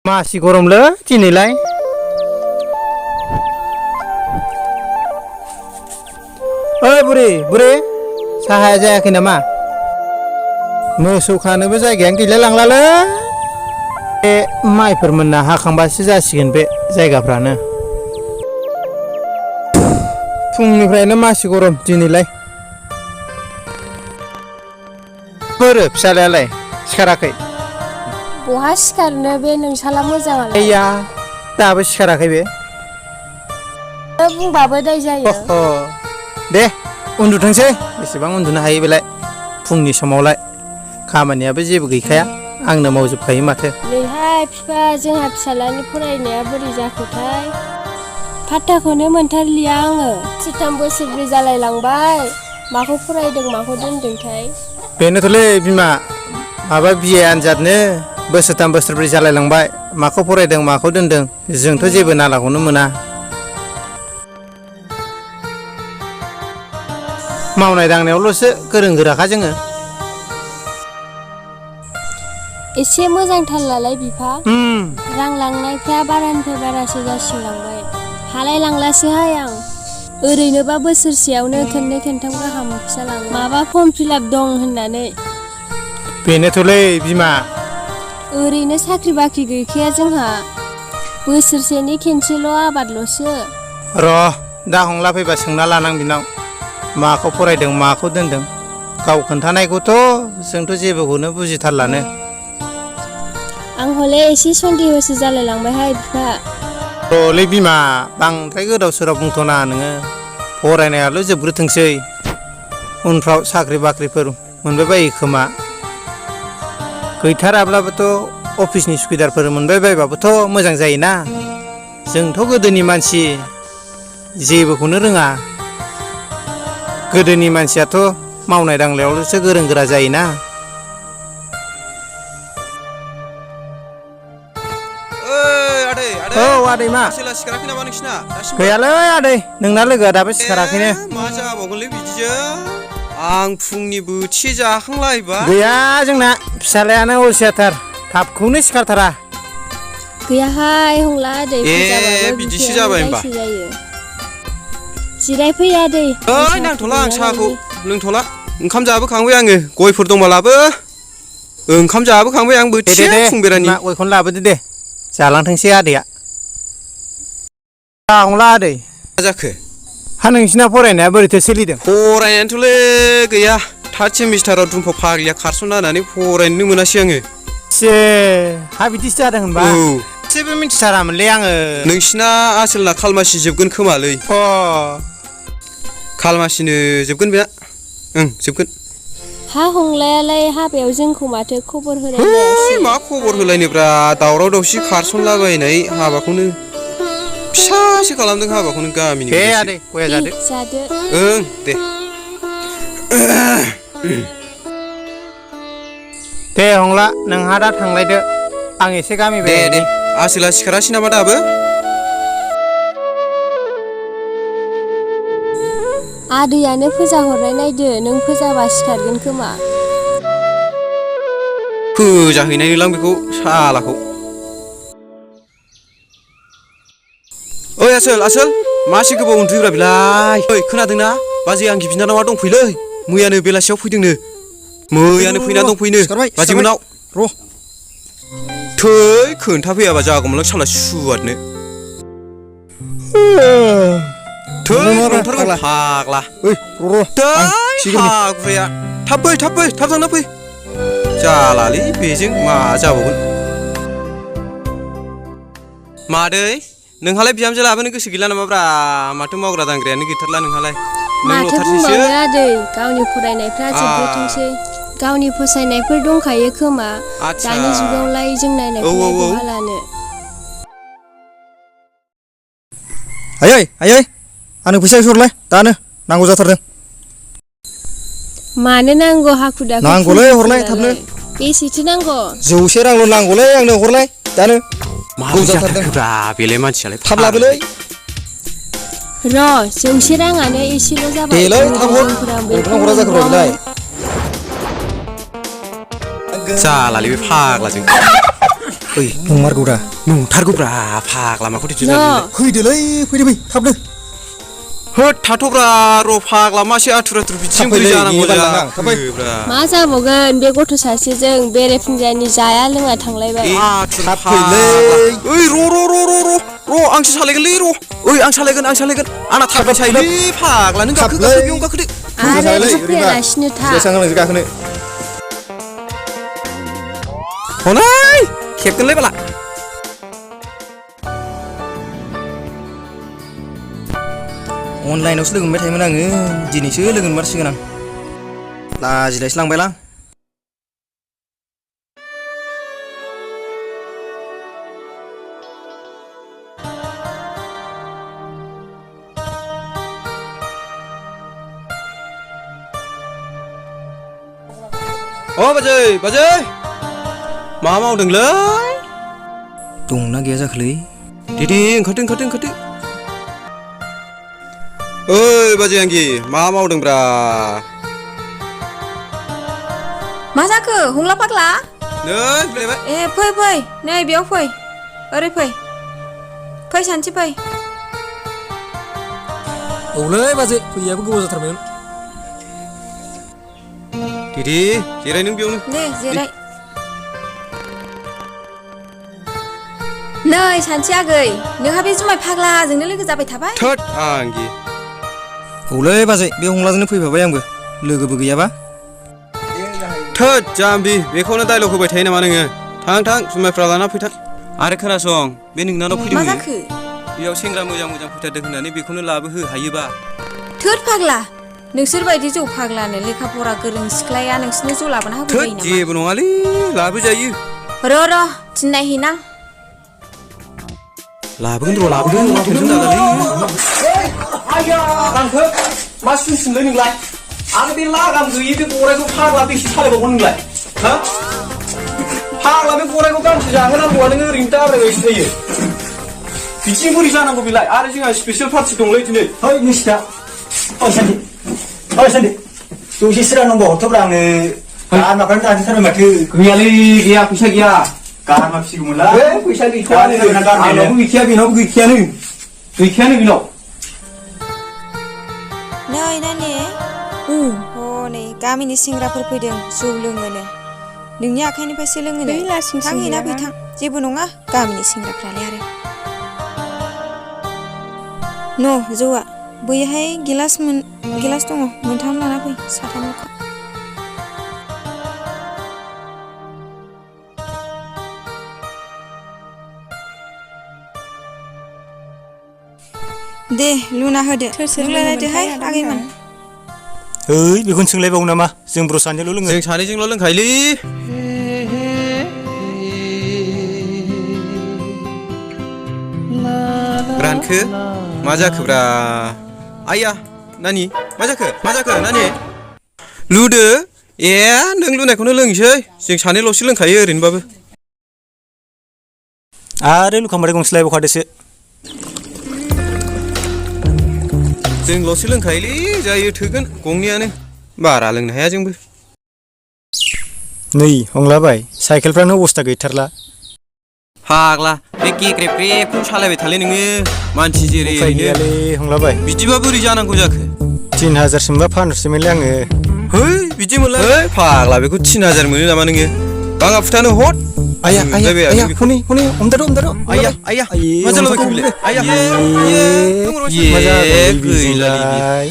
मासि गरमलै दिनैलाय ओइ बुरि साहाया जायाखै नामा मोसौ खानोबो जायगायानो गैलाय लांलालै बे माइफोर मोनना हाखांबासो जासिगोन बे जायगाफ्रानो फुंनिफ्रायनो मासि गरम दिनैलाय बोरो फिसालायालाय सिखाराखै बहा सिखारनो बे नोंसाला मोजाङालाय आइया दाबो सिखाराखै बे बुंबाबो दाय जायो दे उन्दुथोंसै बेसेबां उन्दुनो हायो बेलाय फुंनि समावलाय खामानियाबो जेबो गैखाया आंनो मावजोबखायो माथो नैहाय बिफा जोंहा फिसालानि फरायनाया बोरै जाखोथाय फात्ताखौनो मोनथारलिया आङो 3 बोसोरब्रै जालायलांबाय माखौ फरायदों माखौ दोनदोंथाय बेनोथ'लै बिमा माबा बिए आनजादनो बोसोरथाम बोसोरब्रै जालायलांबाय माखौ फरायदों माखौ दोनदों जोंथ' जेबो नालाखौनो मोना मावनाय दांनायावल'सो गोरों गोराखा जोङो एसे मोजां थाल लालाय बिफा रां लांनायफ्रा बारानिफ्राय बारासो जासिलांबाय हालाय लांलासोहाय आं ओरैनोबा बोसोरसेयावनो खेननै खेनथाम गाहाम फैसा लाङो माबा फर्म फिलआप दं होननानै बेनोथ'लै बिमा ओरैनो साख्रि बाख्रि गैखाया जोंहा बोसोरसेनि खेनसेल' आबादल'सो र' दा हंला फैबा सोंना लानां बिनाव माखौ फरायदों माखौ दोनदों गाव खोन्थानायखौथ' जोंथ' जेबोखौनो बुजिथारलानो आं हले एसे सन्देहसो जालायलांबायहाय बिफा र'लै बिमा बांद्राय गोदाव सोराव बुंथ'नाङा नोङो फरायनायाल' जोबग्रोथोंसै उनफ्राव साख्रि बाख्रिफोर मोनबाय बायो खोमा गैथाराब्लाबोथ' अफिसनि सुखिदारफोर मोनबाय बायबाबोथ' मोजां जायोना जोंथ' गोदोनि मानसि जेबोखौनो रोङा गोदोनि मानसियाथ' मावनाय दांनायावल'सो गोरों गोरा जायोना औ आदै मा सिखाराखै नामा नोंसिना गैयालै आदै नोंना लोगोआ दाबो सिखाराखैनो मा जाबावगोनलै बिदिजों आं फुंनि बोथिसे जाखांलायबाय गैया जोंना फिसालायानो अलसियाथार थाबखौनो सिखारथारा गैयाहाय हंला आदै बिदिसो जाबाय होमबा जिरायफै आदै ओइ नांथ'ला आं साहाखौ लोंथ'ला ओंखाम जाबोखांबाय आङो गयफोर दंबा लाबो ओंखाम जाबोखांबाय आं बोथिसे फुंबेरानि गयखौनो लाबोदो दे जालांथोंसै आदैया हंला आदै मा जाखो हा नोंसिना फरायनाया बोरैथो सोलिदों फरायनायानोथ'लै गैया 3rd सेमिस्टाराव दुमफाव फाग्लिया खारसनना होनानै फरायनोनो मोनासै आङो हा बिदिसो जादों होनबा एसेबो मिथिथारामोनलै आङो नोंसिना आसोलना खालमासि जोबगोन खोमालै खालमासिनो जोबगोन बेना जोबगोन हा हंलायालाय हाबायाव जोंखौ माथो खबर होलायासै मा खबर होलायनोब्रा दावराव दावसि खारसनलाबायनाय हाबाखौनो फिसासो खालामदों हाबाखौनो गामिनि दे आदै गया जादो दे दे हंला नोंहा दा थांलायदो आं एसे गामि दे आसोला सिखारासै नामा दाबो आदैयानो फोजा हरनाय नायदो नों फोजाबा सिखारगोन खोमा फोजाहैनाय नोलां बेखौ सालाखौ ओइ आसोल मासे गोबाव उन्दुयोब्रा बिलाय ओइ खोनादोंना बाजै आंगि बिनानावा दंफैलै मैयानो बेलासियाव फैदोंनो मैयानो फैना दंफैनो बाजै मोनाव र' थै खोन्थाफैयाबा जागौमोनलां साला सुवादनो फाग्ला फाग्लाया थाब थांना फै जालालै बेजों मा जाबावगोन मादै नोंहालाय बिहामजो लाबोनो गोसो गैला नामाब्रा माथो मावग्रा दांग्रायानो गैथारला नोंहालाय माथो बुंबावनो आदै गावनि फरायनायफ्रा जोबग्रोथोंसै गावनि फसायनायफोर दंखायो खोमा दानि जुगावलाय जों नायनायखौलाय बहा लानो आयै आंनो फैसा हरलाय दानो नांगौ जाथारदों मानो नांगौ हाखु दाखु नांगौलै हरलाय थाबनो बेसेथो नांगौ 100 रांल' नांगौलै आंनो हरलाय दानो माबो जाथारदोंब्रा बेलाय मानसियालाय थाब लाबोलै र' 100 राङानो एसेल' जाबाय देलै थाब हर हरा जाखो बेलाय जालालै बे फाग्लाजों ओइ नंमारगौ दा नंथारगौब्रा फाग्ला माखौ न' फैदोलै फैदो फै थाबनो होद थाथ'ब्रा र' फाग्ला मासे आथुर बिदिजों बोरै जानांगौ थाबै मा जाबावगोन बे गथ' सासेजों बेरेफुंजानि जाया लोङा थांलायबाय आथुर थाब फाग्ला फैलै ओइ र' आंसो सालायगोनलै र' ओइ आं सालायगोन आंना थाबाय थायोलै फाग्ला नों गाखो बेयाव गाखोदो आरो फैयालासिनो था बेसां आंसो गाखोनो हनै खेबगोनलै बाला अनलाइनावसो लोगो मोनबाय थायोमोन आङो दिनैसो लोगो मोनमारसिगोन आं लाजिलायसो लांबायलां बाजै मा मावदोंलै दंना गैया जाखोलै दे ओंखारदो ओइ बाजै आंगि मा मावदोंब्रा मा जाखो हंला फाग्ला नै फैलायबाय ए फै नै बेयाव फै ओरै फै सानसे फै औलै बाजै फैयाबो गोबाव जाथारबायमोन दे जिराय नों बेयावनो दे जिराय नै सानसे आगै नोंहा बे जुमाय फाग्लाजोंनो लोगो जाबाय थाबाय थोद आंगि औलै बाजै बे हंलाजोंनो फैफाबाय आंबो लोगोबो गैयाबा थोद जाम्बि बेखौनो डायलग होबाय थायो नामा नोङो थां जुमायफ्रा लाना फैथां आरो खोनासं बे नोंनानाव मा फैदों जाखो बेयाव सेंग्रा मोजां फैथारदों होननानै बेखौनो लाबोहो हायोबा थोद फाग्ला नोंसोर बायदि जौ फाग्लानो लेखा फरा गोरों सिख्लाया नोंसोरनो जौ लाबोना होबाय थोद जायो नामा जेबो नङालै लाबोजायो र' थिननायहैनां लाबोगोन टेनसन दालालै रांखो मा सुनलै नोंलाय आरो बे लागाम गैयै बे गरायखौ फाग्ला बेसे सालायबावगोन नोंलाय हा फाग्ला बे गरायखौ गांसो जाहोनांगौआ नोङो ओरैनो दाब्रायबायसो थायो बिदिजों बोरै जानांगौ बेलाय आरो जोंहा स्पेसियेल पार्टि दंलै दिनै ओइ निसिता ओइ सान्दि दसे सिरा नम्बर हरथ'ब्रा आंनो गारमाफ्रानो जानोथारबाय माथो गैयालै गैया फैसा गैया गारमा फिसिगौमोनला फैसा गैथ'वा आंनावबो गैखाया बेनावबो गैखायानो बेनाव नै नानि हनै गामिनि सेंग्राफोर फैदों जौ लोङोनो नोंनि आखाइनिफ्रायसो लोङोनो थां हैना फैथां जेबो नङा गामिनि सेंग्राफ्रालाय आरो न' जौआ बैहाय गिलास दङ मोनथाम लाना फै साथामल'खा दे लुना होदो नों लायदोहाय आगैमोन ओइ बेखौनो सोंलायबावो नामा जों बर' सानैजोंल' लोङो जों सानैजोंल' लोंखायोलै रानखो मा जाखोब्रा आइया नानि मा जाखो नानि लुदो ए नों लुनायखौनो लोंसै जों सानैल'सो लोंखायो ओरैनोबाबो आरो लुखांबाथाय गंसे लायबावखादोसो जोंल'सो लोंखायोलै जायो थोगोन गंनैयानो बारा लोंनो हाया जोंबो नै हंलाबाय साइकेलफ्रानो अबस्था गैथारला फाग्ला बे गेग्रेबखौनो सालायबाय थालै नोङो मानसि जेरै गैयालै हंलाबाय बिदिबा बोरै जानांगौ जाखो 3000 मोनबा फानहरसैमोनलै आङो है बिदि मोनला फाग्ला बेखौ 3000 मोनो नामा नोङो बाङा फुथानो हट आया हनै हमदार आया मा जालाबायखो बिलाय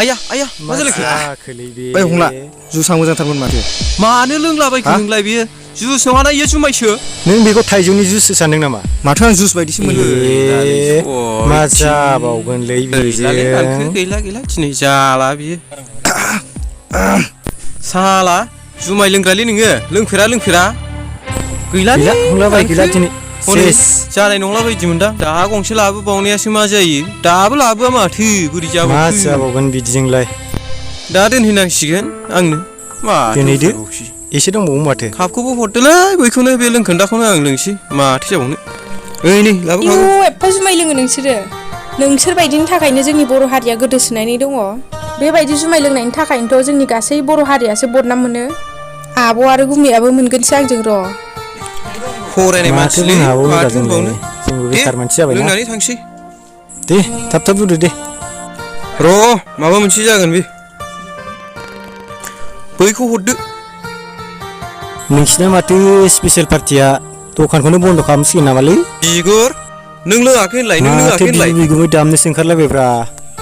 आया आया मा जालायखो बै हंला जुसां मोजांथारमोन माथो मानो लोंलाबायखो नोंलाय बेयो जुस नङाना इयो जुमायसो नों बेखौ थाइजौनि जुससो सानदों नामा माथो आं जुस बायदिसो मोनो मा जाबावगोनलै बेजों गैला दिनै जाला बियो साला जुमाय लोंग्रालै नोङो लोंफेरा गैलालै हंलाबाय गैला दिनै जानाय नंला बायदि मोनदां दा गंसे लाबोबावनायासो मा जायो दाबो लाबोआ माथो बोरै मा जाबावगोन बिदिजोंलाय दा दोनहैनांसिगोन आंनो मा दोनहैदो एसे दंबावो माथो कापखौबो हरदोलै बैखौनो बे लोंखोन्दाखौनो आं लोंसै माथो जाबावनो ओइ नै लाबोखागौ एफा जुमाय लोङो नोंसोर बायदिनि थाखायनो जोंनि बर' हारिया गोदोसोनानै दङ बेबायदि जुमाय लोंनायनि थाखायनोथ' जोंनि गासै बर' हारियासो बदनाम मोनो आब' आरो गुमैयाबो मोनगोनसो आंजों र'। फरायनाय माथो मानसिलै बुंनो हाबावनो माथो दा जोंलाय? होनबावनो जोंबो दे बेखार मानसि जाबायना। लोंनानै थांसै दे थाब बुंदो दे। र' माबा मोनसे जागोन बे बैखौ हरदो नोंसिना माथो स्पेसियेल पार्टिया दखानखौनो बन्द' खालामसिगोन नामालै? बिगुर नों लोङाखै होनलाय नों माथो लोङाखै होनलाय बिगुर बिगुमै दामनोसो ओंखारलायबायब्रा।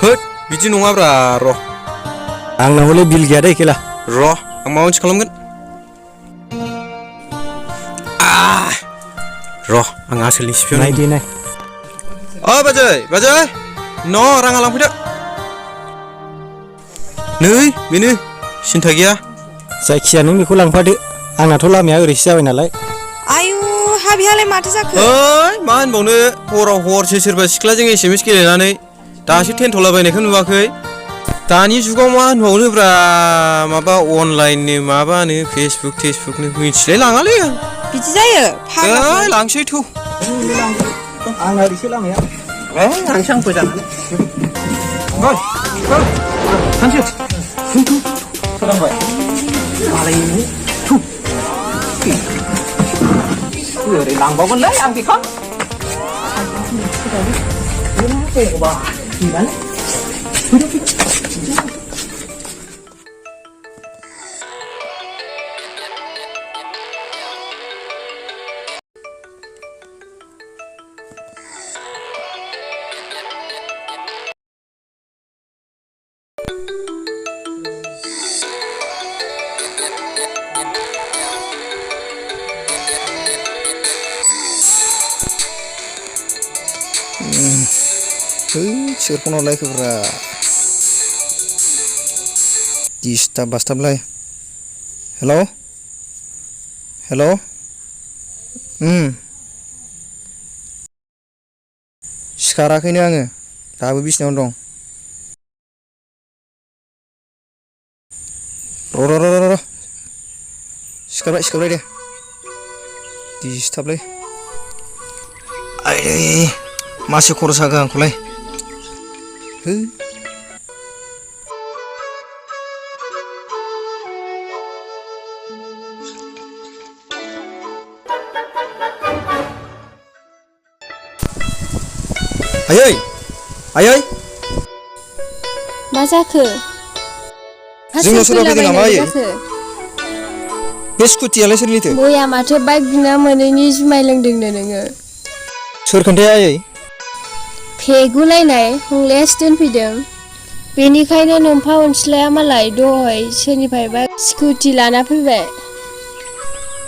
होद बिदि नङाब्रा र' आंनाव हले बिल गैया दै खेला। र' आं माबा मोनसे खालामगोन र' आं आसोलनि सिफियाव नाय दे नाय। बाजै न' राङा लांफैदो नै बेनो सिन्था गैया जायखिया नों बेखौ लांफादो आंनाथ' लामाया ओरैसो जाबाय नालाय। आयु हा बिहालाय माथो जाखो? ओइ मा होनबावनो हराव हरसे सोरबा सिख्लाजों SMS गेलेनानै दासो थेनथ'लाबायनायखौ नुवाखै दानि जुगाव मा होनबावनोब्रा माबा अनलाइननो माबानो फेसबुक टेसबुकनो मिथिलाय लाङालै आं बिदि जायो ओइ लांसै थौ आंना ओरैसो लामाया। लांसै आं फोजानानै सोरांबाय मालायनि ओरै लांबावगोनलै आं बेखौ सोर फन हरलायखोब्रा दिस्टार्ब बास्टार्बलाय। हेल' सिखाराखैनो आङो दाबो बिसिनायावनो दं। र' सिखारबाय दे दिस्टार्बलै आयै मासे खर' सागो आंखौलाय है आयै मा जाखो? जोंनाव सोरबा फैदों नामा आयै? जाखो? बे स्कुटियालाय सोरनिथो? बया माथो बाइक बिना मोनैनि जुमाय लोंदोंनो नोङो। सोर खोन्थाया आयै? फेगुलायनाय हंलायासो दोनफैदों बेनिखायनो नोमफा अनसुलाया मालाय दहाय सोरनिफ्रायबा स्कुटि लाना फैबाय।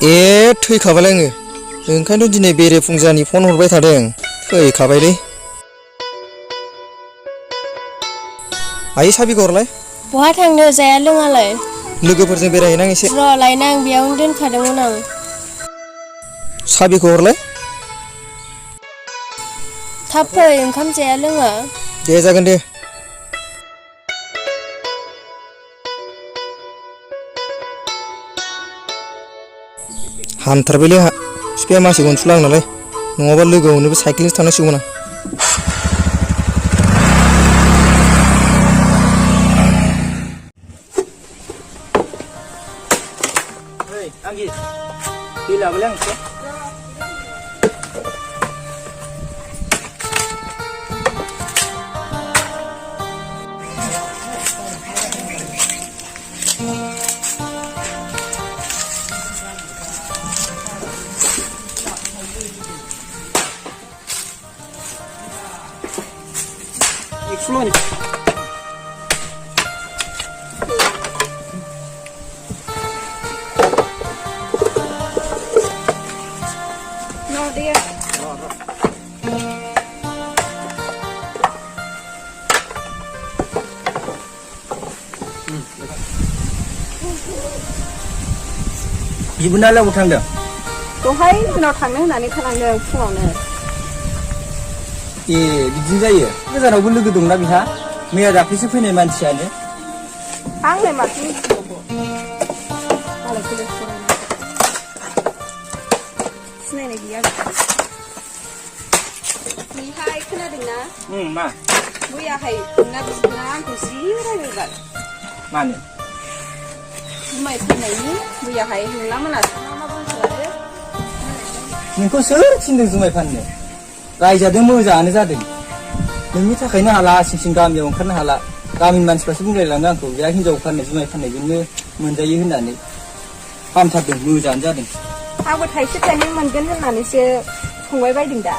ए थैखाबायलाय आङो ओंखायनोथ' दिनै बेरे फुंजानि फन हरबाय थादों थैखाबायलै। आयै साबिखौ हरलाय। बहा थांनो जाया लोङालाय? लोगोफोरजों बेरायहैनां एसे। र' लायना आं बेयावनो दोनखादोंमोन आं। साबिखौ हरलाय। थाब फै ओंखाम जाया लोङा। दे जागोन दे। हामथारबायलै आंहा बिफाया मासे अनसुला आंनालाय नङाबा लोगोआवनोबो साइकेलजों थांनांसिगौमोन आं। आंगि दै लाबोलाय आं एसे। बिबुनालाय अबाव थांदों? दहाय उनाव थांनो होननानै थालांदों फुङावनो। ए बिदिनो जायो गोजानावबो लोगो दंना बिहा मैया दाख्लैसो फैनाय मानसियानो। आंलाय माथो मिथिबावगौ मालायखौलाय सिनायनाय गैया। नोंहाय खोनादोंना? मा? मैयाहाय नोंना बिबुना आंखौ जि रायबायबाल। मानो? जुमाय फाननायनि मैयाहाय नोंला मोनासै मा बुंसोआरो नोंखौ सोर थिनदों जुमाय फाननो रायजादों मोजाङानो जादों नोंनि थाखायनो हाला सिं सिं गामियाव ओंखारनो हाला गामिनि मानसिफ्रासो बुंलायलाङो आंखौ बे हिनजाव फाननाय जुमाय फाननायजोंनो मोनजायो होननानै हामथारदों मोजाङानो जादों आंबो थाइसे थाइनै मोनगोन होननानैसो संबाय बायदों दा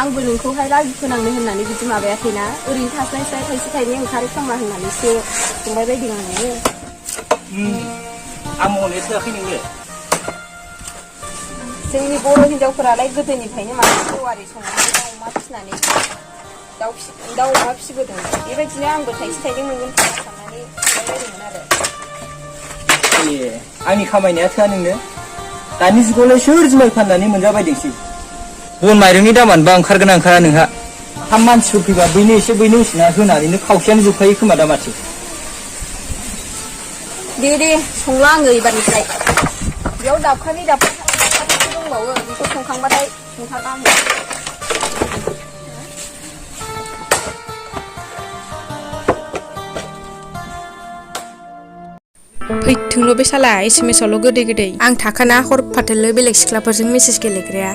आंबो नोंखौहाय राजि फोनांनो होननानै बिदि माबायाखैना ओरैनो थास्लायस्लाय थाइसे थाइनै ओंखारो खोमा होननानैसो संबाय बायदों आङो आं मावनाया थोआखै नोंनो जोंनि बर' हिनजावफोरालाय गोदोनिफ्रायनो माने जौआरि संनानै दाउ अमा फिसिनानै दाउ अमा फिसिबोदों बेबायदिनो आंबो थाइसे थाइनै मोनगोन खोमा साननानै संबाय बायदोंमोन आरो ए आंनि खामायनाया थोआ नोंनो दानि जुगावलाय सोर जुमाय फाननानै मोनजाबायदोंसै बन माइरंनि दामानोबा ओंखारगोन ना ओंखारा नोंहा थाम मानसिफोर फैबा बैनो एसे बैनो उसिना होनानैनो खावसेयानो जोबखायो खोमा दा माथो दे संला आङो एबारनिफ्राय बेयाव दाबखानै दंबावो बेखौ संखांबाथाय संखाबा आङो फैथोंल' बे साला एसएमएसआवल' गोदै गोदै आं थाखाना हर फाथोल बेलेग सिख्लाफोरजों मेसेज गेलेग्राया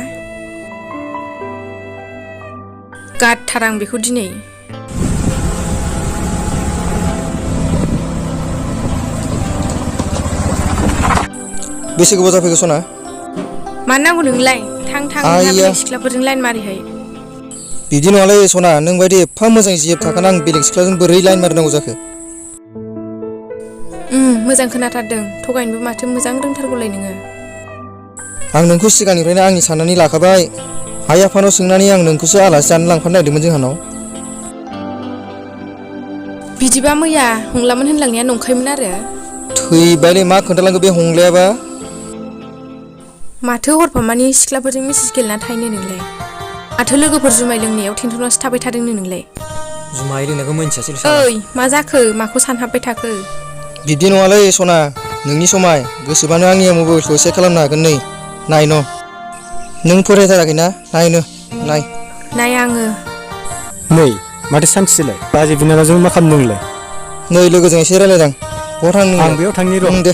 गारथार आं बेखौ दिनै बेसे गोबाव जाफैगौ सना मानो नांगौ नोंलाय थां बेलेग सिख्लाफोरजों लाइन मारिहाय बिदि नङालै सना नों बायदि एफा मोजां जिब थाखाना आं बेलेग सिख्लाजों बोरै लाइन मारिनांगौ जाखो मोजां खोनाथारदों थगायनोबो माथो मोजां रोंथारगौलाय नोङो आं नोंखौ सिगांनिफ्रायनो आंनि साननानै लाखाबाय आइ आफानाव सोंनानै आं नोंखौसो आलासि जानो लांफानो नागिरदोंमोन जोंहानाव बिदिबा मैया हंलामोन होनलांनाया नंखायमोन आरो थैबायलै मा खोन्थालांखो बे हंलायाबा माथो हरफामानि सिख्लाफोरजों मेसेज गेलेना थाहैनो नोंलाय माथो लोगोफोर जुमाय लोंनायाव टेनसनासो थाबाय थादोंनो नोंलाय जुमाय लोंनायखौ मोनथियासै ओइ मा जाखो माखौ सानहाबबाय थाखो बिब्दि नङालै सना नोंनि समाय गोसोबानो आंनि मबाइलखौ सेक खालामनो हागोन नै नाय न' नों फरायथाराखैना नाय आङो नै माथो सानसेलाय बाजै बिनानावजों मा खालामदों नोंलाय नै लोगोजों एसे रायलायदां बहा थांनो आं बेयाव थांनि र' दे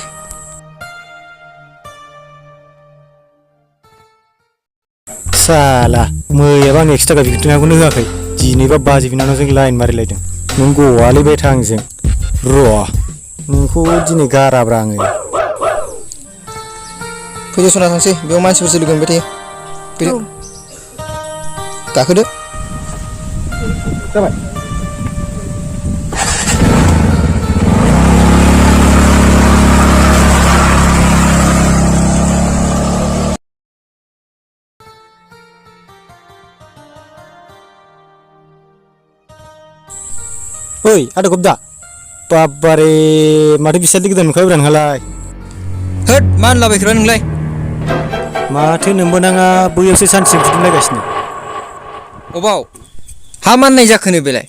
साला मैयाबा आं 100 थाखा बिथोंखौनो होआखै दिनैबा बाजै बिनानावजों लाइन मारिलायदों नों गवालैबाय था आंजों र' नोंखौ दिनै गाराब्रा आङो फैदो सना थांसै बेयाव मानसिफोरसो लोगो मोनबाय थायो फैदो गाखोदो जाबाय ओइ आदा गब्दा बाबारे माथो बिसालि गोदान मोनखाबायब्रा नोंहालाय होद मा होनलाबायखोरा नोंलाय माथो नोंबो नाङा बैयावसो सानसे फुदुंलायगासिनो अबाव हा माननाय जाखोनो बेलाय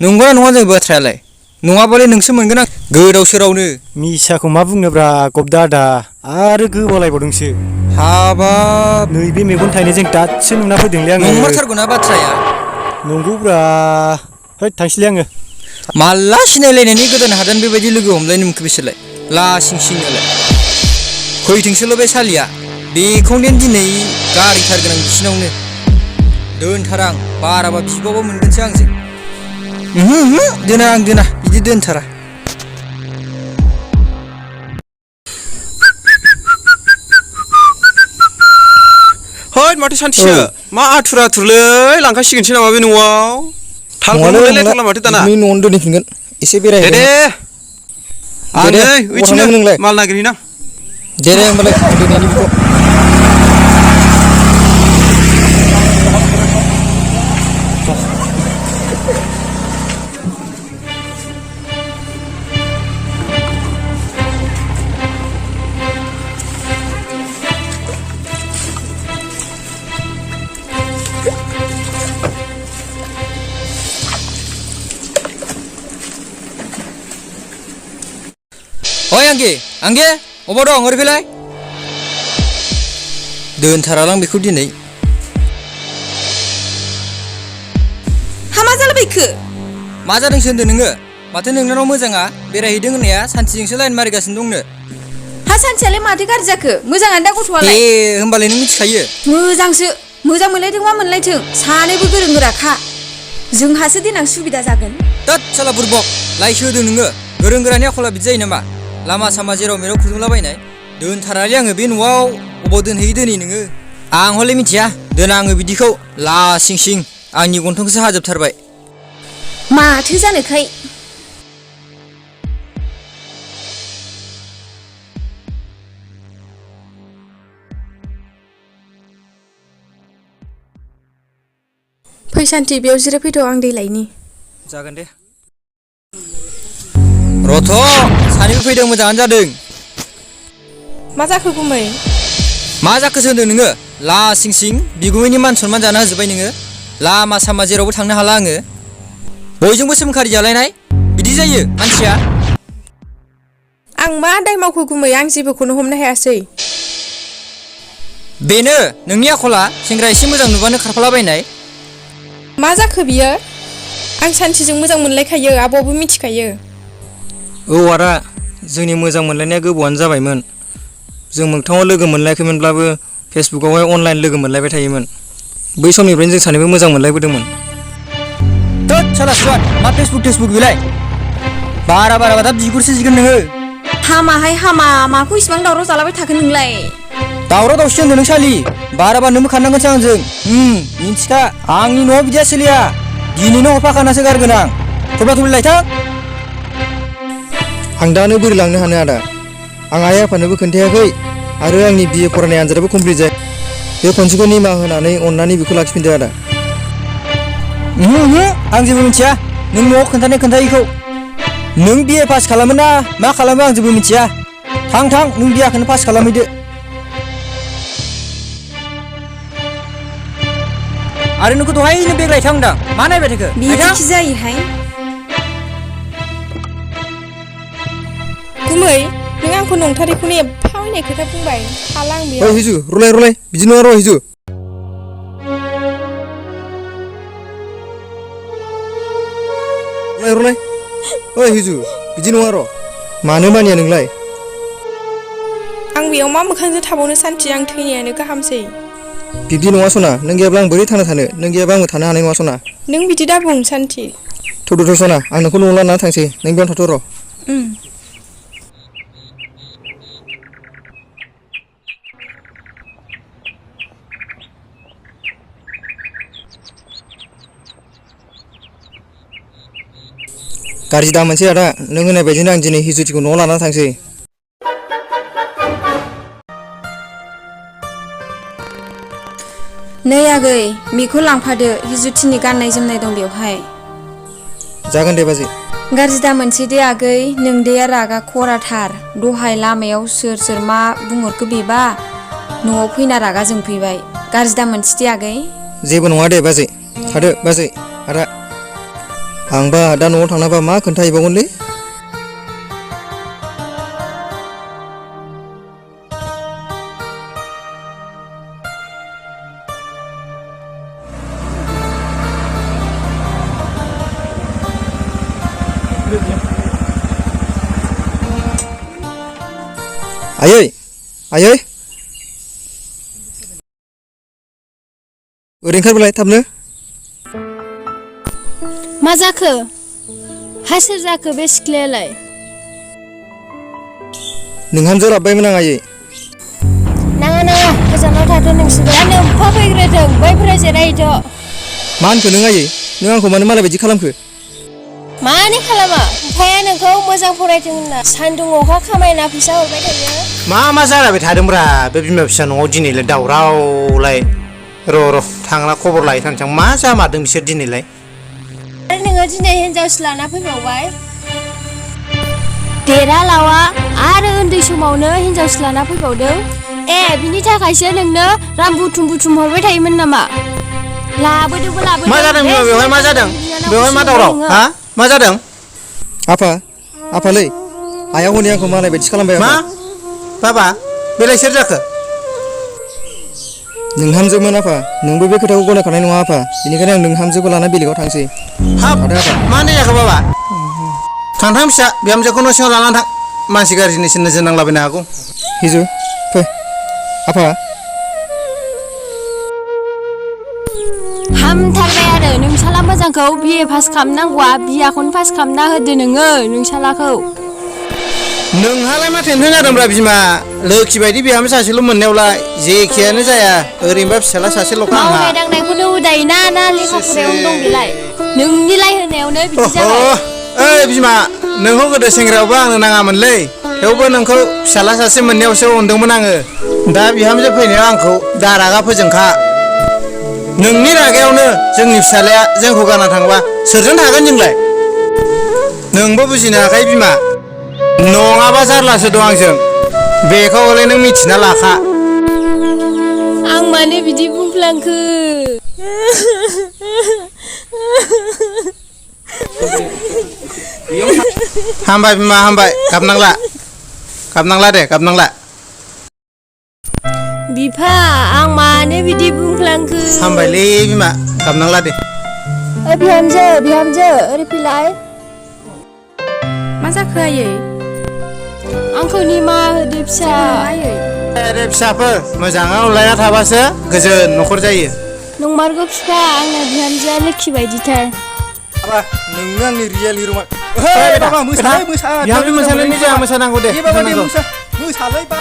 नंगौना नङा जायो बाथ्रायालाय नङाबालाय नोंसो मोनगोन आं गोदाव सोरावनो मिसाखौ मा बुंनोब्रा गब्दा आदा आरो गोबावलायबावदोंसो हाबाब नैबे मेगन थाइनायजों दासो नुना फैदोंलै आङो नंमारथारगौना बाथ्राया नंगौब्रा हैद थांसैलै आङो माला सिनायलायनायनि गोदान हादान बेबायदि लोगो हमलायनो मोनखो बिसोरलाय लासिं सिंनालाय फैथोंसोल' बे सालिया बेखौनो दिनै गारिथारगोन आं बिसिनावनो दोनथारा आं बाराबा बिबावबा मोनगोनसो आंजों दोना बिदि दोनथारा हैद माथो सानथिसो मा आथुर आथुरलै लांखासिगोनसो नामा बे न'आव थालखौनो मोनलायलायथारला माथो दाना न'आवनो दोनहैफिनगोन एसे बेरायहैगोन दे आं नै ओइथिंनो माल नागिरहैनां दे होमबालाय दोनैनि बिखौ ओइ आंगे अबाव दं ओरै फैलाय दोनथारालां बेखौ दिनै हा मा जालाबायखो मा जादोंसो होनदों नोङो माथो नोंनाव मोजाङा बेरायहैदों होननाया सानसेजोंसो लाइन मारिगासिनो दंनो। हा सानसेयालाय माथो गाज्रि जाखो मोजाङानो दा गथ'आलाय। ए होमबालाय नों मिथिखायो। मोजांसो मोजां मोनलायथों मा मोनलायथों सानैबो गोरों गोराखा जोंहासो देनां सुबिदा जागोन। तत साला बुरबक लाइसो होदों नोङो गोरों गोरानि आखला बिदि जायो नामा लामा सामा जेराव मेराव खुदुंलाबायनाय दोनथारालै आङो बे न'आव अबाव दोनहैयो दोनै नोङो आं हले मिथिया दोना आङो बिदिखौ लासिं सिं आंनि गन्थंखौसो हाजोबथारबाय। माथो जानोखाय फै सान्थि बेयाव जिरायफैथ' आं दै लायनि। जागोन दे रथ' सानैबो फैदों मोजाङानो जादों। मा जाखो गुमै? मा जाखोसो होनदों नोङो लासिं सिं बिगुमैनि मान सनमान जाना होजोब्बाय नोङो लामा सामा जेरावबो थांनो हाला आङो बयजोंबो सोमखारि जालायनाय बिदि जायो मानसिया। आं मा दाय मावखो गुमै आं जेबोखौनो हमनो हायासै। बेनो नोंनि आखला सेंग्रा एसे मोजां नुबानो खारफालाबायनाय। मा जाखो बियो? आं सानसेजों मोजां मोनलायखायो आब'आबो मिथिखायो। औ आदा जोंनि मोजां मोनलायनाया गोबावानो जाबायमोन। जों मोगथाङाव लोगो मोनलायाखैमोनब्लाबो फेसबुकआवहाय अनलाइन लोगो मोनलायबाय थायोमोन। बै समनिफ्रायनो जों सानैबो मोजां मोनलायबोदोंमोन। थोद साला सुवाद मा फेसबुक बेलाय बारा थाब बिगुरसो जिगोन नोङो। हामाहाय हामा माखौ इसिबां दावराव जालाबाय थाखो नोंलाय? दावराव दावसि होनदों नों सालि बाराबा नोंबो खारनांगोनसो आंजों मिन्थिखा आंनि न'आव बिदिया सोलिया दिनैनो हरफाखानासो गारगोन आं थब्ला थब्लि लायथां। आं दानो बोरै लांनो हानो आदा आं आइ आफानोबो खोन्थायाखै आरो आंनि बिए फरायनाय आनजादाबो कमप्लिट जाया। बे खनसेखौ निमाहा होनानै अननानै बेखौ लाखिफिनदो आदा। आं जेबो मिथिया नों न'आव खोन्थायैखौ नों बिए पास खालामो ना मा खालामो आं जेबो मिथिया थां नों बिएखौनो पास खालामहैदो। आरो नोंखौ दहायनो बेग लायथां होनदां मा नायबाय थाखो? बिदिखि जायोहाय गुमै नों आंखौ नंथारैखौनो एफा अयनाय खोथा बुंबाय हाला आं बेयाव। हिजु रलाय बिदि नङा र' हिजु। रलाय ओइ हिजु बिदि नङा र'। मानो मानिया नोंलाय? आं बेयाव मा मोखांजों थाबावनो सान्थि आं थैनायानो गाहामसै। बिब्दि नङा सना नों गैयाब्ला आं बोरै थांना थानो नों गैयाब्ला आंबो थानो हानाय नङा सना। नों बिदि दा बुं सान्थि। थ'थ' सना आं नोंखौ न'आव लानानै थांसै नों बेयावनो थाथ' र'। गाज्रि दा मोनसै आदा नों होनाय बायदिनो आं दिनै हिजुथिखौ न'आव लानानै थांसै। नै आगै बेखौ लांफादो हिजुथिनि गाननाय जोमनाय दं बेवहाय। जागोन दे बाजै। गाज्रि दा मोनसै दे आगै नोंदैया रागा खराथार दहाय लामायाव सोर मा बुंहरखो बेबा न'आव फैना रागा जोंफैबाय गाज्रि दा मोनसै दे आगै। जेबो नङा दे बाजै थादो बाजै आदा आंबा दा न'आव थांनाबा मा खोन्थाहैबावगोनलै। आयै ओरै ओंखारबोलाय थाबनो। मा जाखो? हा सोर जाखो बे सिख्लायालाय? नोंहामजो लाबबायमोन आं आयै। नाङा गोजानाव थाथ' नोंसोरो दा नोम्फा फैग्रोथों बैफोरा जिरायहैथ'। मा होनखो नों आयै नों आंखौ मानो मालाय बायदि खालामखो? मानो खालामा बिफाया नोंखौ मोजां फरायथों होनना सान्दुं अखा खामायना फैसा हरबाय थायो। मा जालायबाय थादोंब्रा बे बिमा फिसा न'आव दिनैलाय दावरावलाय। र' थांना खबर लायो थांसां मा जामारदों बिसोर दिनैलाय। आरो नोङो दिनै हिनजावसो लाना फैबावबाय देरा लावा आरो उन्दै समावनो हिनजावसो लाना फैबावदों। ए बिनि थाखायसो नोंनो रां बुथुम हरबाय थायोमोन नामा? लाबोदोंबो मा जादों बिमा बेवहाय मा जादों बेवहाय मा दावराव हा मा जादों? आफालै आइया हनै आंखौ मालाय बायदि खालामबाय। मा बाबा बेलाय सोर जाखो? नोंहामजोमोन आफा नोंबो बे खोथाखौ गनायखानाय नङा आफा बेनिखायनो आं नोंहामजोखौ लाना बेलेगाव थांसै। हाब मा जाखो बाबा? थां फिसा बिहामजोखौ न' सिङाव लानानै थां मानसि गाज्रिनिसो नोजोर नांलाबायनो हागौ हिजु फै आफा हामथारबाय आरो नोंसाला मोजांखौ बिए पास खालामनांगौआ बियाखौनो पास खालामना होदो नोङो नोंसालाखौ नोंहालाय मा टेनसन जादोंब्रा बिमा लोखि बायदि बिहामजो सासेल' मोननायावलाय जेखियानो जाया ओरैनोबा फिसाला सासेल'खा आंहा मावनाय दांनायखौनो उदायोना ना लेखा फरायावनो दं बेलाय नोंनि लाय होनायावनो बिदि जाबाय ओइ बिमा नोंखौ गोदो सेंग्रायावबो आंनो नाङामोनलै थेवबो नोंखौ फिसाला सासे मोननायावसो अनदोंमोन आङो दा बिहामजो फैनायाव आंखौ दारागा फोजोंखा नोंनि रागायावनो जोंनि फिसालाया जोंखौ गारना थांबा सोरजों थागोन जोंलाय नोंबो बुजिनो हाखायो बिमा नङाबा जारलासो दं आंजों बेखौ हले नों मिथिना लाखा आं मानो बिदि बुंफ्लांखो हामबाय बिमा हामबाय गाबनांला दे गाबनांला बिफा आं मानो बिदि बुंफ्लांखो हामबायलै बिमा गाबनांला दे बिहामजो ओरै फैलाय मा जाखो आयै आंखौ निमाहा होदो फिसा आयै दे फिसाफोर मोजाङै अनलायना थाबासो गोजोन न'खर जायो नंमारगौ फिफा आंना बिहामजोआ लोखि बायदिथार नोंनो आंनि रियेल हिर'मोन बाबा मोसा बिहामजो मोसानायनि जोंहा मोसानांगौ दे मोसालै बा